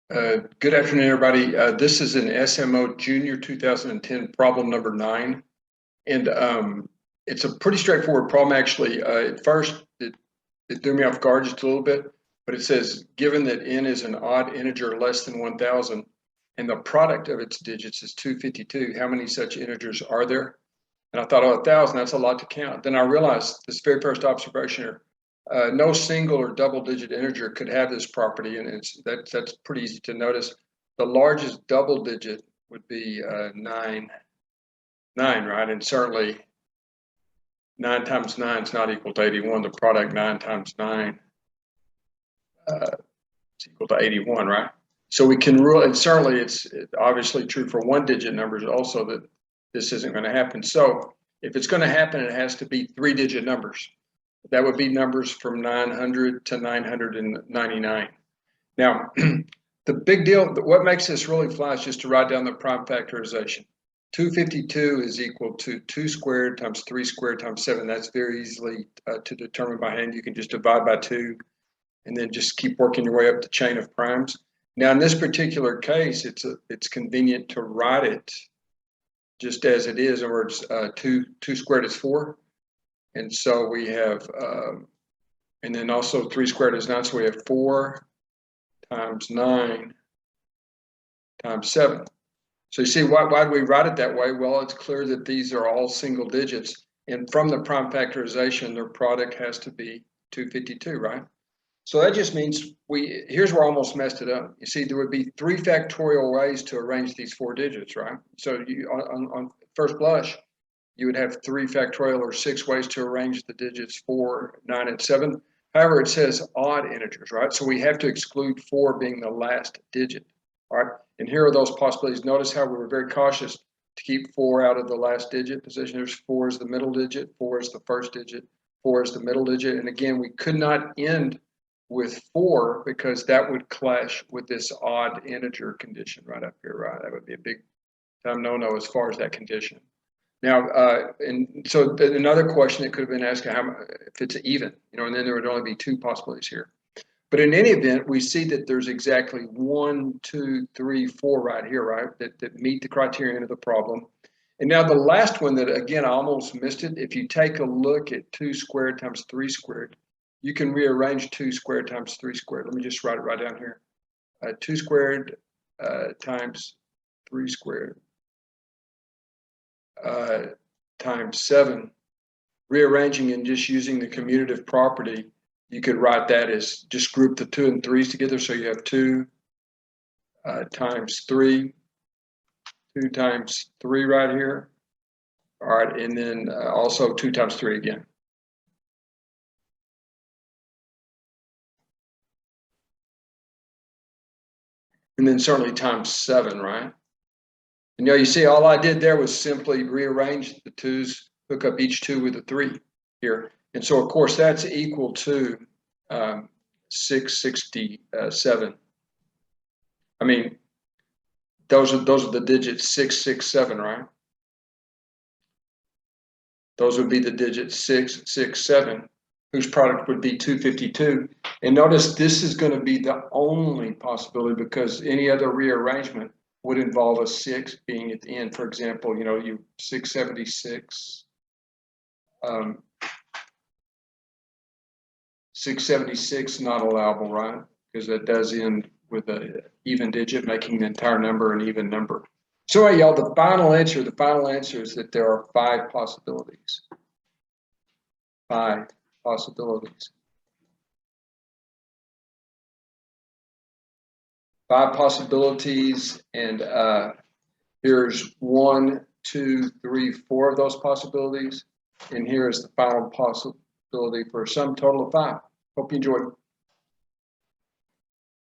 Good afternoon, everybody. This is an SMO Junior 2010 problem number 9. And it's a pretty straightforward problem, actually. At first, it threw me off guard just a little bit, but it says, given that n is an odd integer less than 1,000 and the product of its digits is 252, how many such integers are there? And I thought, oh, 1,000, that's a lot to count. Then I realized this very first observation here, no single or double digit integer could have this property, and that's pretty easy to notice. The largest double digit would be 9, right? And certainly 9 times 9 is not equal to 81. The product 9 times 9 is equal to 81, right? So we can rule, and certainly it's obviously true for one digit numbers also, that this isn't going to happen. So if it's going to happen, it has to be 3-digit numbers. That would be numbers from 900 to 999. Now, the big deal, what makes this really fly is just to write down the prime factorization. 252 is equal to 2 squared times 3 squared times 7. That's very easily to determine by hand. You can just divide by 2 and then just keep working your way up the chain of primes. Now, in this particular case, it's convenient to write it just as it is. In other words, 2 squared is 4. And so we have, and then also 3 squared is 9, so we have 4 times 9 times 7. So you see, why do we write it that way? Well, it's clear that these are all single digits, and from the prime factorization, their product has to be 252, right? So that just means here's where I almost messed it up. You see, there would be 3 factorial ways to arrange these 4 digits, right? So you, on first blush, you would have 3 factorial or 6 ways to arrange the digits 4, 9, and 7. However, it says odd integers, right? So we have to exclude 4 being the last digit, all right? And here are those possibilities. Notice how we were very cautious to keep 4 out of the last digit position. There's 4 is the middle digit, 4 is the first digit, 4 is the middle digit. And again, we could not end with 4 because that would clash with this odd integer condition right up here, right? That would be a big time no-no as far as that condition. Now, and so another question that could have been asked, if it's even, and then there would only be 2 possibilities here. But in any event, we see that there's exactly 1, 2, 3, 4 right here, right, that meet the criterion of the problem. And now the last one that, again, I almost missed it. If you take a look at 2 squared times 3 squared, you can rearrange 2 squared times 3 squared. Let me just write it right down here. 2 squared times 3 squared. Times 7, rearranging and just using the commutative property, you could write that as just group the 2 and 3s together. So you have 2 times 3, 2 times 3 right here. All right, and then also 2 times 3 again. And then certainly times 7, right? And you see, all I did there was simply rearrange the 2's, hook up each 2 with a 3 here. And so, of course, that's equal to 667. I mean, those are the digits 6, 6, 7, right? Those would be the digits 6, 6, 7, whose product would be 252. And notice this is going to be the only possibility because any other rearrangement would involve a 6 being at the end. For example, you 676, 676 not allowable, right? Because that does end with an even digit, making the entire number an even number. So anyway, y'all, the final answer is that there are 5 possibilities. 5 possibilities. 5 possibilities, and here's 1, 2, 3, 4 of those possibilities, and here is the final possibility for a sum total of 5. Hope you enjoyed.